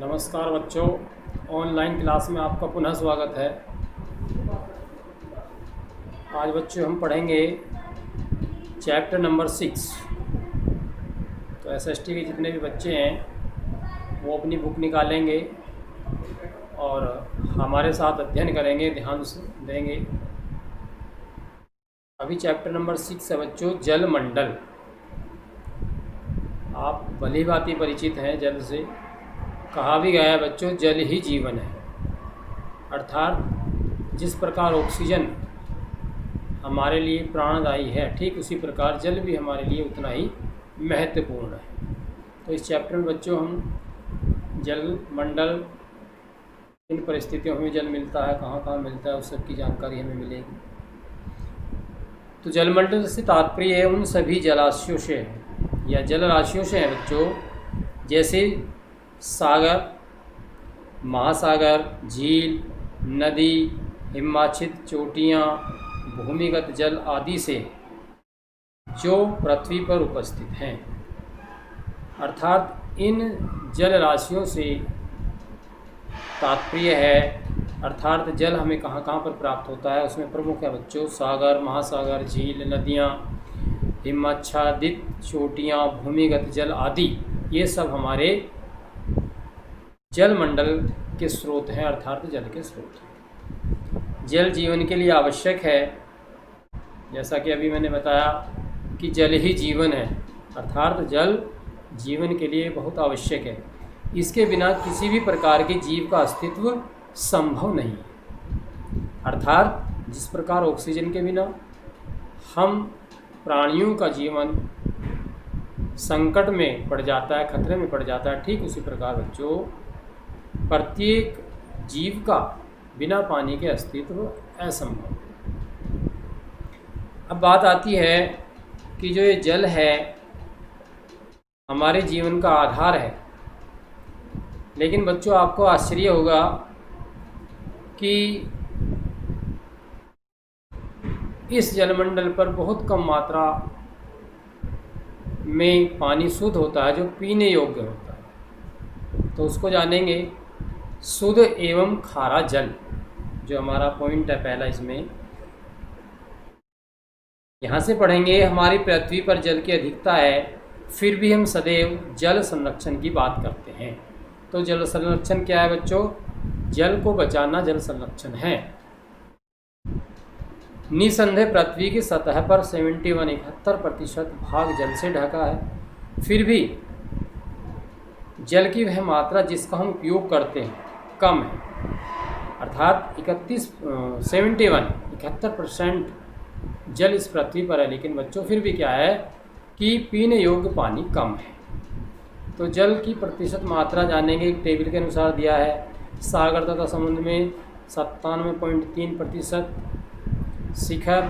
नमस्कार बच्चों, online class में आपका पुनः स्वागत है। आज बच्चों हम पढ़ेंगे चैप्टर नंबर 6। तो एसएसटी के जितने भी बच्चे हैं वो अपनी बुक निकालेंगे और हमारे साथ अध्ययन करेंगे, ध्यान देंगे। अभी चैप्टर नंबर 6 है बच्चों, जल मंडल। आप भली भांति परिचित हैं जल से। कहा भी गया है बच्चों, जल ही जीवन है। अर्थात जिस प्रकार ऑक्सीजन हमारे लिए प्राणदायी है, ठीक उसी प्रकार जल भी हमारे लिए उतना ही महत्वपूर्ण है। तो इस चैप्टर में बच्चों हम जल मंडल, किन परिस्थितियों में जल मिलता है, कहाँ कहाँ मिलता है, उस सब की जानकारी हमें मिलेगी। तो जलमंडल से तात्पर्य है उन सभी जलाशयों से है या जल राशियों से है बच्चों, जैसे सागर, महासागर, झील, नदी, हिमाच्छिद चोटियाँ, भूमिगत जल आदि से जो पृथ्वी पर उपस्थित हैं। अर्थात इन जल राशियों से तात्पर्य है, अर्थात जल हमें कहाँ कहाँ पर प्राप्त होता है, उसमें प्रमुख है बच्चों सागर, महासागर, झील, नदियाँ, हिमाच्छादित चोटियाँ, भूमिगत जल आदि। ये सब हमारे जल मंडल के स्रोत हैं, अर्थात जल के स्रोत हैं। जल जीवन के लिए आवश्यक है, जैसा कि अभी मैंने बताया कि जल ही जीवन है, अर्थात जल जीवन के लिए बहुत आवश्यक है। इसके बिना किसी भी प्रकार के जीव का अस्तित्व संभव नहीं है। अर्थात जिस प्रकार ऑक्सीजन के बिना हम प्राणियों का जीवन संकट में पड़ जाता है, खतरे में पड़ जाता है, ठीक उसी प्रकार बच्चों प्रत्येक जीव का बिना पानी के अस्तित्व असंभव। अब बात आती है कि जो ये जल है हमारे जीवन का आधार है, लेकिन बच्चों आपको आश्चर्य होगा कि इस जलमंडल पर बहुत कम मात्रा में पानी शुद्ध होता है जो पीने योग्य होता है। तो उसको जानेंगे, शुद्ध एवं खारा जल, जो हमारा पॉइंट है पहला। इसमें यहाँ से पढ़ेंगे, हमारी पृथ्वी पर जल की अधिकता है, फिर भी हम सदैव जल संरक्षण की बात करते हैं। तो जल संरक्षण क्या है बच्चों? जल को बचाना जल संरक्षण है। निसंदेह पृथ्वी की सतह पर 71% भाग जल से ढका है, फिर भी जल की वह मात्रा जिसका हम उपयोग करते हैं कम है। अर्थात 71% जल इस पृथ्वी पर है, लेकिन बच्चों फिर भी क्या है कि पीने योग्य पानी कम है। तो जल की प्रतिशत मात्रा जानेंगे, एक टेबल के अनुसार दिया है। सागर तथा समुद्र में 97.3%, शिखर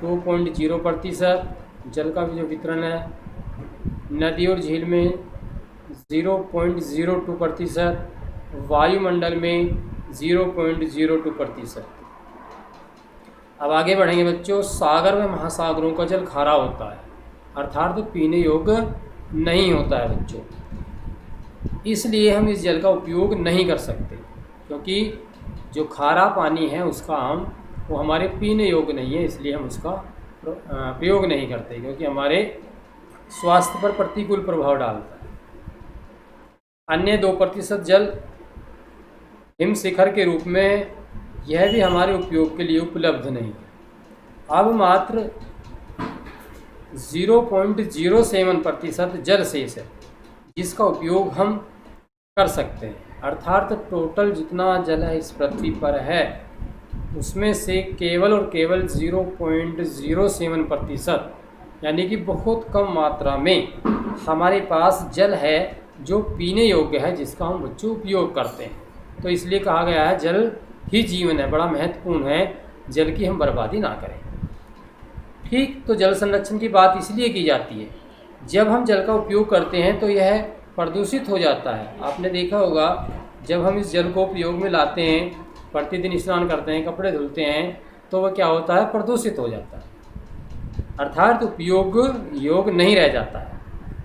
2.0%, जल का भी जो वितरण है। नदी और झील में 0.02%, वायुमंडल में 0.02%। अब आगे बढ़ेंगे बच्चों, सागर व महासागरों का जल खारा होता है, अर्थात तो पीने योग्य नहीं होता है बच्चों। इसलिए हम इस जल का उपयोग नहीं कर सकते, क्योंकि जो खारा पानी है उसका वो हमारे पीने योग्य नहीं है, इसलिए हम उसका प्रयोग नहीं करते, क्योंकि हमारे स्वास्थ्य पर प्रतिकूल प्रभाव डालता है। अन्य 2% जल हिम शिखर के रूप में, यह भी हमारे उपयोग के लिए उपलब्ध नहीं है। अब मात्र 0.07% जल शेष है जिसका उपयोग हम कर सकते हैं। अर्थात टोटल जितना जल है इस पृथ्वी पर है उसमें से केवल और केवल 0.07%, यानी कि बहुत कम मात्रा में हमारे पास जल है जो पीने योग्य है, जिसका हम बच्चों उपयोग करते हैं। तो इसलिए कहा गया है जल ही जीवन है, बड़ा महत्वपूर्ण है, जल की हम बर्बादी ना करें। ठीक, तो जल संरक्षण की बात इसलिए की जाती है, जब हम जल का उपयोग करते हैं तो यह प्रदूषित हो जाता है। आपने देखा होगा जब हम इस जल को उपयोग में लाते हैं, प्रतिदिन स्नान करते हैं, कपड़े धुलते हैं, तो वह क्या होता है? प्रदूषित हो जाता है, अर्थात उपयोग योग नहीं रह जाता है।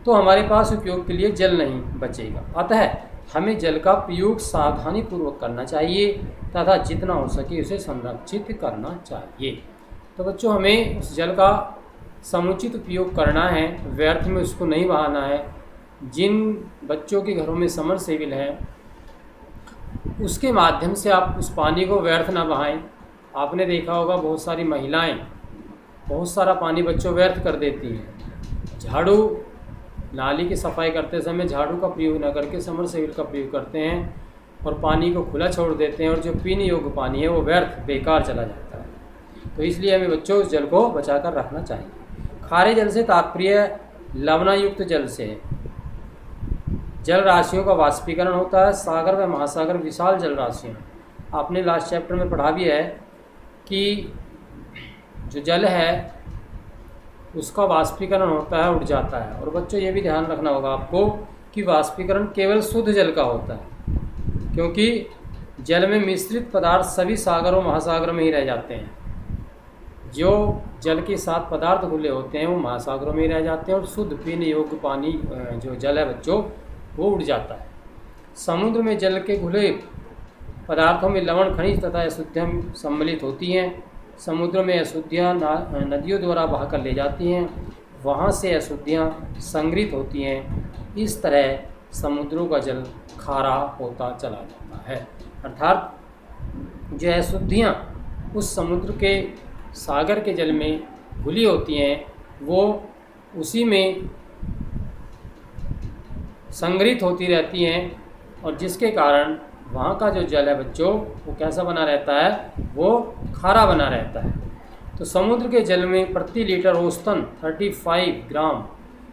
तो हमारे पास उपयोग के लिए जल नहीं बचेगा। अतः हमें जल का प्रयोग सावधानीपूर्वक करना चाहिए तथा जितना हो सके उसे संरक्षित करना चाहिए। तो बच्चों, हमें उस जल का समुचित उपयोग करना है, व्यर्थ में उसको नहीं बहाना है। जिन बच्चों के घरों में समरसेबिल है उसके माध्यम से आप उस पानी को व्यर्थ ना बहाएं। आपने देखा होगा बहुत सारी महिलाएं बहुत सारा पानी बच्चों व्यर्थ कर देती हैं। झाड़ू नाली की सफाई करते समय झाड़ू का प्रयोग न करके समरसेबिल का प्रयोग करते हैं और पानी को खुला छोड़ देते हैं और जो पीने योग्य पानी है वो व्यर्थ बेकार चला जाता है। तो इसलिए हमें बच्चों उस जल को बचा कर रखना चाहिए। खारे जल से तात्पर्य लवणायुक्त जल से है। जल राशियों का वाष्पीकरण होता है। सागर व महासागर विशाल जल राशियाँ, आपने लास्ट चैप्टर में पढ़ा भी है कि जो जल है उसका वाष्पीकरण होता है, उड़ जाता है। और बच्चों ये भी ध्यान रखना होगा आपको कि वाष्पीकरण केवल शुद्ध जल का होता है, क्योंकि जल में मिश्रित पदार्थ सभी सागरों महासागरों में ही रह जाते हैं। जो जल के साथ पदार्थ घुले होते हैं वो महासागरों में ही रह जाते हैं और शुद्ध पीने योग्य पानी जो जल है बच्चों वो उड़ जाता है। समुद्र में जल के घुले पदार्थों में लवण, खनिज तथा अशुद्धियाँ सम्मिलित होती हैं। समुद्र में अशुद्धियाँ नदियों द्वारा बहाकर ले जाती हैं, वहाँ से अशुद्धियाँ संग्रहित होती हैं। इस तरह समुद्रों का जल खारा होता चला जाता है। अर्थात जो अशुद्धियाँ उस समुद्र के सागर के जल में घुली होती हैं वो उसी में संग्रहित होती रहती हैं और जिसके कारण वहाँ का जो जल है बच्चों वो कैसा बना रहता है, वो खारा बना रहता है। तो समुद्र के जल में प्रति लीटर औसतन 35 ग्राम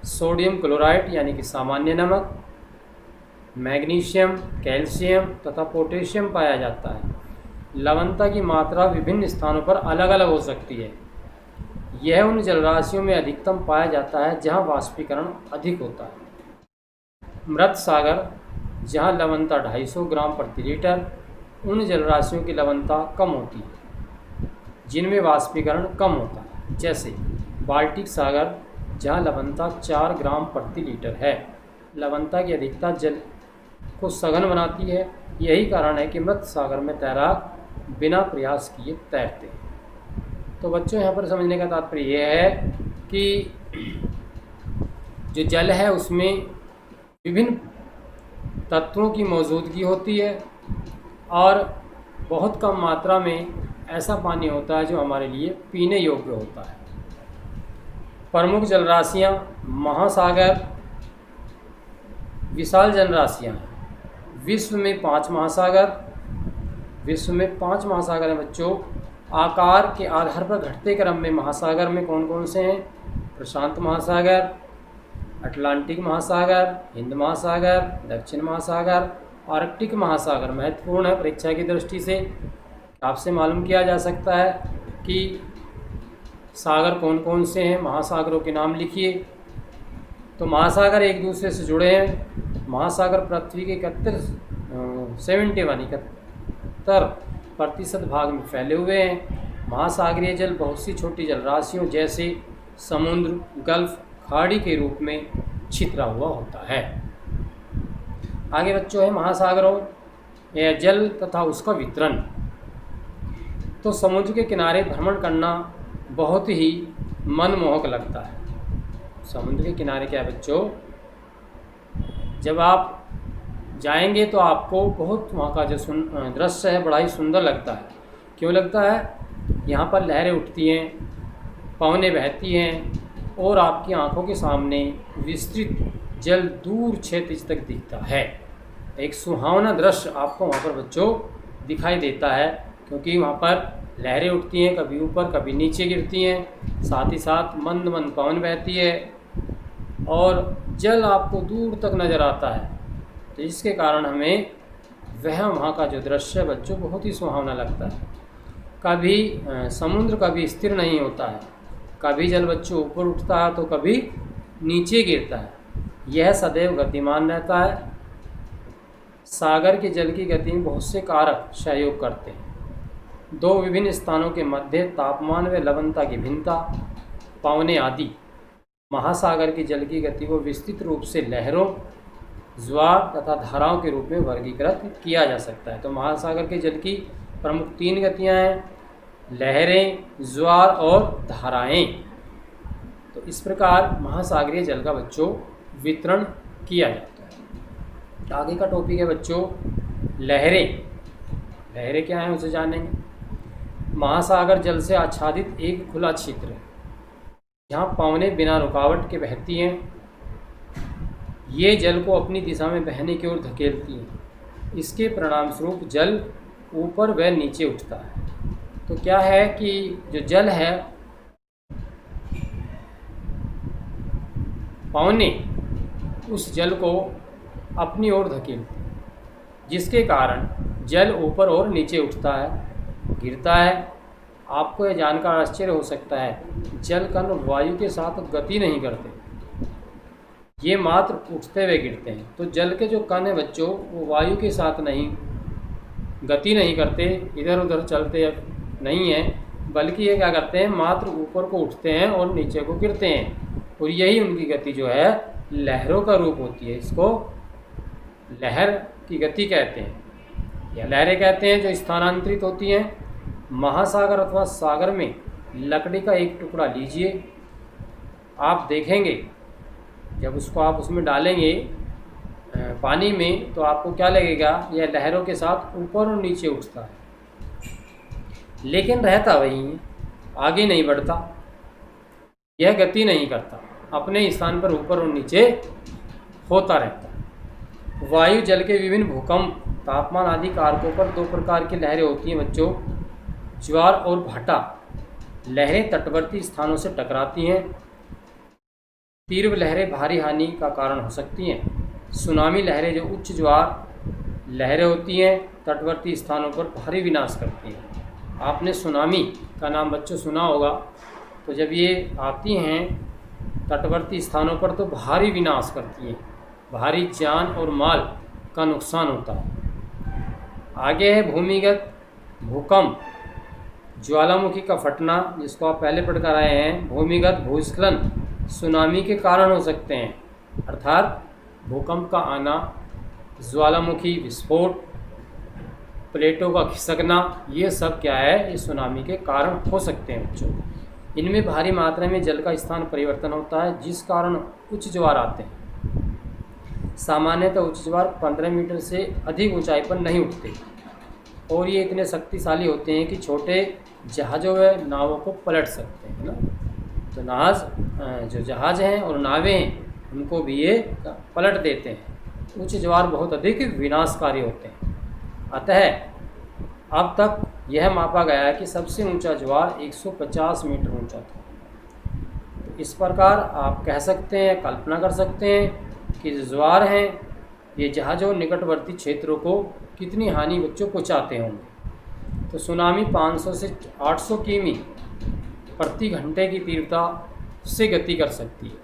सोडियम क्लोराइड यानी कि सामान्य नमक, मैग्नीशियम, कैल्शियम तथा पोटेशियम पाया जाता है। लवणता की मात्रा विभिन्न स्थानों पर अलग अलग हो सकती है। यह उन जलराशियों में अधिकतम पाया जाता है जहाँ वाष्पीकरण अधिक होता है। मृत सागर, जहाँ लवणता 250 ग्राम प्रति लीटर, उन जलराशियों की लवणता कम होती है जिनमें वाष्पीकरण कम होता है। जैसे बाल्टिक सागर, जहाँ लवणता 4 ग्राम प्रति लीटर है। लवणता की अधिकता जल को सघन बनाती है। यही कारण है कि मृत सागर में तैराक बिना प्रयास किए तैरते हैं। तो बच्चों, यहाँ पर समझने का तात्पर्य यह है कि जो जल है उसमें विभिन्न तत्वों की मौजूदगी होती है और बहुत कम मात्रा में ऐसा पानी होता है जो हमारे लिए पीने योग्य होता है। प्रमुख जलराशियाँ महासागर विशाल जलराशियाँ हैं। विश्व में 5 महासागर हैं बच्चों। आकार के आधार पर घटते क्रम में महासागर में कौन कौन से हैं? प्रशांत महासागर, अटलांटिक महासागर, हिंद महासागर, दक्षिण महासागर, आर्कटिक महासागर। महत्वपूर्ण है परीक्षा की दृष्टि से। आपसे मालूम किया जा सकता है कि सागर कौन कौन से हैं, महासागरों के नाम लिखिए। तो महासागर एक दूसरे से जुड़े हैं। महासागर पृथ्वी के 71% भाग में फैले हुए हैं। महासागरीय जल बहुत सी छोटी जलराशियों जैसे समुद्र, गल्फ, खाड़ी के रूप में छितरा हुआ होता है। आगे बच्चों है महासागरों या जल तथा उसका वितरण। तो समुद्र के किनारे भ्रमण करना बहुत ही मनमोहक लगता है। समुद्र के किनारे क्या है बच्चों, जब आप जाएंगे तो आपको बहुत वहाँ का जो दृश्य है बड़ा ही सुंदर लगता है। क्यों लगता है? यहाँ पर लहरें उठती हैं, पवनें बहती हैं और आपकी आंखों के सामने विस्तृत जल दूर क्षेत्र तक दिखता है। एक सुहावना दृश्य आपको वहाँ पर बच्चों दिखाई देता है, क्योंकि वहाँ पर लहरें उठती हैं, कभी ऊपर कभी नीचे गिरती हैं, साथ ही साथ मंद मंद पवन बहती है और जल आपको दूर तक नज़र आता है। तो इसके कारण हमें वहाँ का जो दृश्य है बच्चों बहुत ही सुहावना लगता है। कभी समुद्र कभी स्थिर नहीं होता है, कभी जल बच्चों ऊपर उठता है तो कभी नीचे गिरता है। यह सदैव गतिमान रहता है। सागर के जल की गति में बहुत से कारक सहयोग करते हैं। दो विभिन्न स्थानों के मध्य तापमान व लवणता की भिन्नता, पवनें आदि महासागर के जल की गति को विस्तृत रूप से लहरों, ज्वार तथा धाराओं के रूप में वर्गीकृत किया जा सकता है। तो महासागर के जल की प्रमुख 3 गतियाँ हैं, लहरें, ज्वार और धाराएं। तो इस प्रकार महासागरीय जल का बच्चों वितरण किया जाता है। आगे का टॉपिक है बच्चों लहरें। लहरें क्या हैं उसे जानेंगे। महासागर जल से आच्छादित एक खुला क्षेत्र है जहाँ पवनें बिना रुकावट के बहती हैं। ये जल को अपनी दिशा में बहने की ओर धकेलती हैं। इसके परिणाम स्वरूप जल ऊपर व नीचे उठता है। तो क्या है कि जो जल है, पवनें उस जल को अपनी ओर धकेलती हैं, जिसके कारण जल ऊपर और नीचे उठता है, गिरता है। आपको यह जानकर आश्चर्य हो सकता है, जल कण वायु के साथ गति नहीं करते, ये मात्र उठते हुए गिरते हैं। तो जल के जो कण हैं बच्चों, वो वायु के साथ नहीं गति नहीं करते, इधर उधर चलते नहीं हैं, बल्कि ये क्या करते हैं, मात्र ऊपर को उठते हैं और नीचे को गिरते हैं। और यही उनकी गति जो है लहरों का रूप होती है। इसको लहर की गति कहते हैं या लहरें कहते हैं, जो स्थानांतरित होती हैं। महासागर अथवा सागर में लकड़ी का एक टुकड़ा लीजिए, आप देखेंगे जब उसको आप उसमें डालेंगे पानी में, तो आपको क्या लगेगा, यह लहरों के साथ ऊपर और नीचे उठता है, लेकिन रहता वहीं है, आगे नहीं बढ़ता, यह गति नहीं करता, अपने स्थान पर ऊपर और नीचे होता रहता है। वायु जल के विभिन्न भूकंप, तापमान आदि कारकों पर 2 प्रकार की लहरें होती हैं बच्चों, ज्वार और भाटा। लहरें तटवर्ती स्थानों से टकराती हैं। तीव्र लहरें भारी हानि का कारण हो सकती हैं। सुनामी लहरें, जो उच्च ज्वार लहरें होती हैं, तटवर्ती स्थानों पर भारी विनाश करती हैं। आपने सुनामी का नाम बच्चों सुना होगा। तो जब ये आती हैं तटवर्ती स्थानों पर तो भारी विनाश करती हैं, भारी जान और माल का नुकसान होता है। आगे है भूमिगत भूकंप, ज्वालामुखी का फटना, जिसको आप पहले पढ़कर आए हैं। भूमिगत भूस्खलन सुनामी के कारण हो सकते हैं, अर्थात भूकंप का आना, ज्वालामुखी विस्फोट, प्लेटों का खिसकना, ये सब क्या है, ये सुनामी के कारण हो सकते हैं बच्चों। इनमें भारी मात्रा में जल का स्थान परिवर्तन होता है, जिस कारण उच्च ज्वार आते हैं। सामान्यतः उच्च ज्वार 15 मीटर से अधिक ऊंचाई पर नहीं उठते और ये इतने शक्तिशाली होते हैं कि छोटे जहाज़ों व नावों को पलट सकते हैं, है ना। तो जो जहाज़ हैं और नावें हैं, उनको भी ये पलट देते हैं। उच्च ज्वार बहुत अधिक विनाशकारी होते हैं। अतः अब तक यह मापा गया है कि सबसे ऊंचा ज्वार 150 मीटर ऊंचा था। तो इस प्रकार आप कह सकते हैं, कल्पना कर सकते हैं कि जो ज्वार हैं ये जहाज़ों निकटवर्ती क्षेत्रों को कितनी हानि बच्चों पहुँचाते होंगे। तो सुनामी 500 से 800 किमी प्रति घंटे की तीव्रता से गति कर सकती है।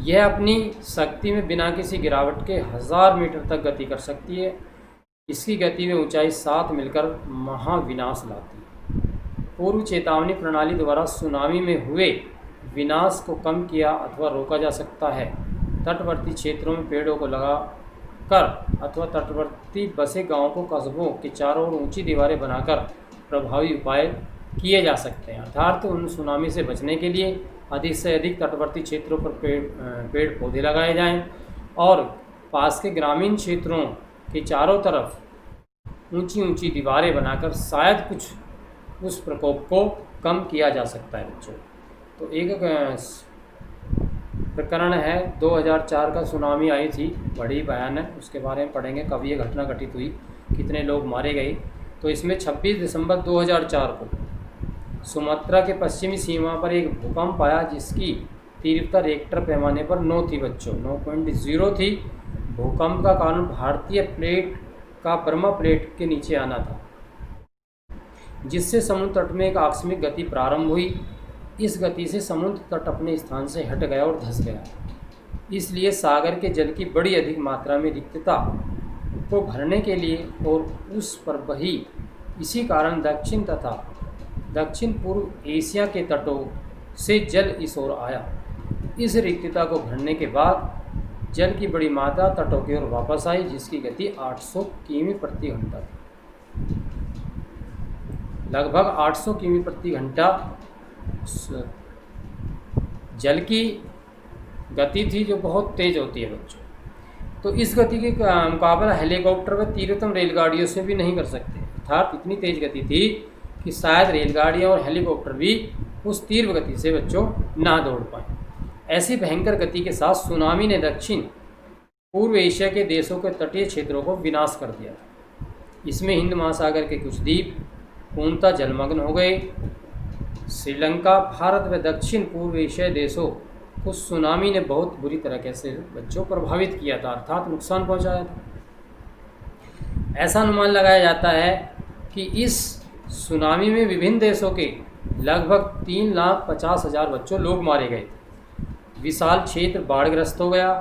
यह अपनी शक्ति में बिना किसी गिरावट के 1000 मीटर तक गति कर सकती है। इसकी गति में ऊंचाई साथ मिलकर महाविनाश लाती है। पूर्व चेतावनी प्रणाली द्वारा सुनामी में हुए विनाश को कम किया अथवा रोका जा सकता है। तटवर्ती क्षेत्रों में पेड़ों को लगा कर अथवा तटवर्ती बसे गांवों को कस्बों के चारों ओर ऊंची दीवारें बनाकर प्रभावी उपाय किए जा सकते हैं। अर्थात उन सुनामी से बचने के लिए अधिक से अधिक तटवर्ती क्षेत्रों पर पेड़ पौधे लगाए जाएं और पास के ग्रामीण क्षेत्रों के चारों तरफ ऊंची ऊंची दीवारें बनाकर शायद कुछ उस प्रकोप को कम किया जा सकता है बच्चों। तो एक प्रकरण है 2004 का, सुनामी आई थी, बड़ी भयानक, उसके बारे में पढ़ेंगे कब ये घटना घटित हुई, कितने लोग मारे गए। तो इसमें 26 दिसंबर 2004 को सुमात्रा के पश्चिमी सीमा पर एक भूकंप आया, जिसकी तीव्रता रिक्टर पैमाने पर 9 थी बच्चों, 9.0 थी। भूकंप का कारण भारतीय प्लेट का बर्मा प्लेट के नीचे आना था, जिससे समुद्र तट में एक आकस्मिक गति प्रारंभ हुई। इस गति से समुद्र तट अपने स्थान से हट गया और धंस गया। इसलिए सागर के जल की बड़ी अधिक मात्रा में रिक्तता को भरने के लिए और उस पर बही, इसी कारण दक्षिण तथा दक्षिण पूर्व एशिया के तटों से जल इस ओर आया। इस रिक्तता को भरने के बाद जल की बड़ी मात्रा तटों की ओर वापस आई, जिसकी गति 800 किमी प्रति घंटा थी। लगभग 800 किमी प्रति घंटा जल की गति थी, जो बहुत तेज़ होती है बच्चों। तो इस गति के मुकाबला हेलीकॉप्टर व तीव्रतम रेलगाड़ियों से भी नहीं कर सकते। अर्थात इतनी तेज़ गति थी कि शायद रेलगाड़ियाँ और हेलीकॉप्टर भी उस तीव्र गति से बच्चों ना दौड़ पाए। ऐसी भयंकर गति के साथ सुनामी ने दक्षिण पूर्व एशिया के देशों के तटीय क्षेत्रों को विनाश कर दिया। इसमें हिंद महासागर के कुछ द्वीप पूर्णतः जलमग्न हो गए। श्रीलंका, भारत व दक्षिण पूर्व एशियाई देशों को सुनामी ने बहुत बुरी तरीके से बच्चों प्रभावित किया था, अर्थात नुकसान पहुंचाया था। ऐसा अनुमान लगाया जाता है कि इस सुनामी में विभिन्न देशों के लगभग 3,50,000 बच्चों लोग मारे गए। विशाल क्षेत्र बाढ़ग्रस्त हो गया।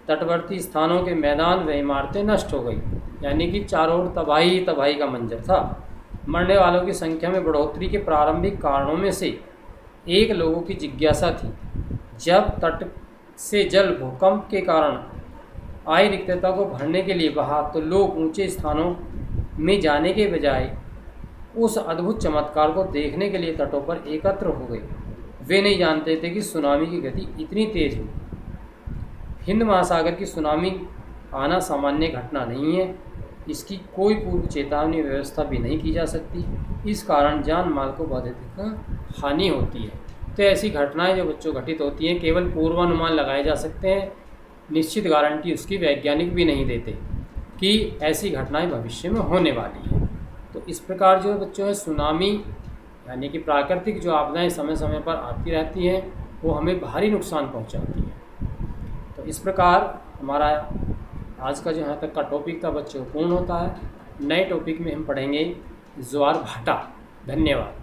तटवर्ती स्थानों के मैदान व इमारतें नष्ट हो गई, यानी कि चारों ओर तबाही तबाही का मंजर था। मरने वालों की संख्या में बढ़ोतरी के प्रारंभिक कारणों में से एक लोगों की जिज्ञासा थी। जब तट से जल भूकंप के कारण आई रिक्तता को भरने के लिए बहा, तो लोग ऊंचे स्थानों में जाने के बजाय उस अद्भुत चमत्कार को देखने के लिए तटों पर एकत्र हो गए। वे नहीं जानते थे कि सुनामी की गति इतनी तेज हो। हिंद महासागर की सुनामी आना सामान्य घटना नहीं है। इसकी कोई पूर्व चेतावनी व्यवस्था भी नहीं की जा सकती। इस कारण जान माल को बहुत अधिक हानि होती है। तो ऐसी घटनाएं जो बच्चों घटित होती हैं, केवल पूर्वानुमान लगाए जा सकते हैं। निश्चित गारंटी उसकी वैज्ञानिक भी नहीं देते कि ऐसी घटनाएं भविष्य में होने वाली हैं। तो इस प्रकार जो बच्चों है सुनामी यानी कि प्राकृतिक जो आपदाएं समय समय पर आती रहती हैं, वो हमें भारी नुकसान पहुंचाती हैं। तो इस प्रकार हमारा आज का जो यहाँ तक का टॉपिक था बच्चों पूर्ण होता है। नए टॉपिक में हम पढ़ेंगे ज्वार भाटा। धन्यवाद।